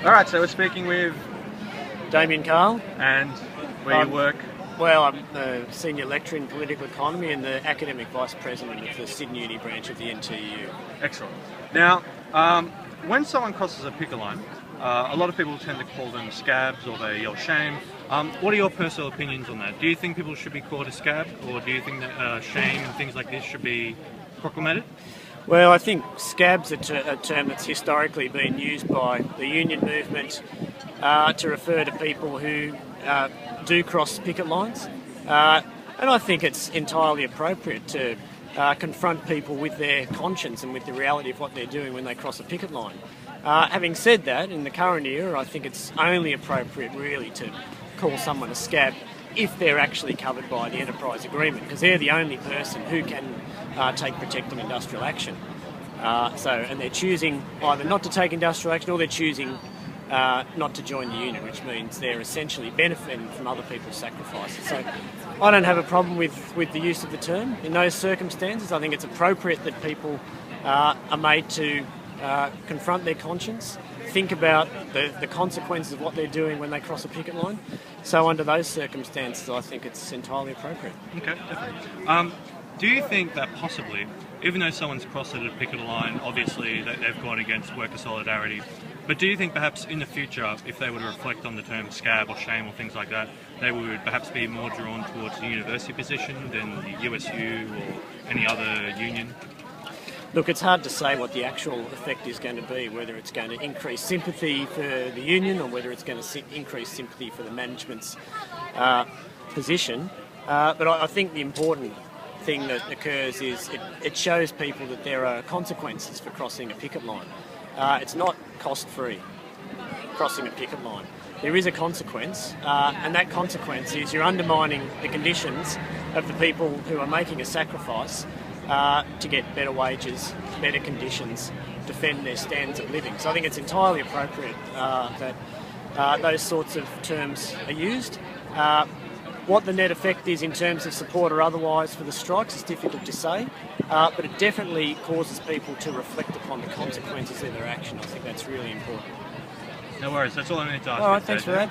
All right, so we're speaking with Damien Cahill. and where you work. Well, I'm the Senior Lecturer in Political Economy and the Academic Vice President of the Sydney Uni branch of the NTU. Excellent. Now, when someone crosses a picket line, a lot of people tend to call them scabs or they yell shame. What are your personal opinions on that? Do you think people should be called a scab, or do you think that shame and things like this should be proclamated? Well, I think scab's a term that's historically been used by the union movement to refer to people who do cross picket lines. And I think it's entirely appropriate to confront people with their conscience and with the reality of what they're doing when they cross a picket line. Having said that, in the current era, I think it's only appropriate really to call someone a scab if they're actually covered by the enterprise agreement, because they're the only person who can take protective industrial action. And they're choosing either not to take industrial action, or they're choosing not to join the union, which means they're essentially benefiting from other people's sacrifices. So I don't have a problem with the use of the term. In those circumstances, I think it's appropriate that people are made to confront their conscience, think about the consequences of what they're doing when they cross a picket line. So under those circumstances, I think it's entirely appropriate. Okay, definitely. Do you think that possibly, even though someone's crossed a picket line, obviously they've gone against worker solidarity, but do you think perhaps in the future, if they were to reflect on the term scab or shame or things like that, they would perhaps be more drawn towards the university position than the USU or any other union? Look, it's hard to say what the actual effect is going to be, whether it's going to increase sympathy for the union or whether it's going to increase sympathy for the management's position. But I think the important thing that occurs is it shows people that there are consequences for crossing a picket line. It's not cost-free, crossing a picket line. There is a consequence, and that consequence is you're undermining the conditions of the people who are making a sacrifice to get better wages, better conditions, defend their standards of living. So I think it's entirely appropriate that those sorts of terms are used. What the net effect is in terms of support or otherwise for the strikes is difficult to say, but it definitely causes people to reflect upon the consequences of their action. I think that's really important. No worries, that's all I need to ask. All right, thanks for that.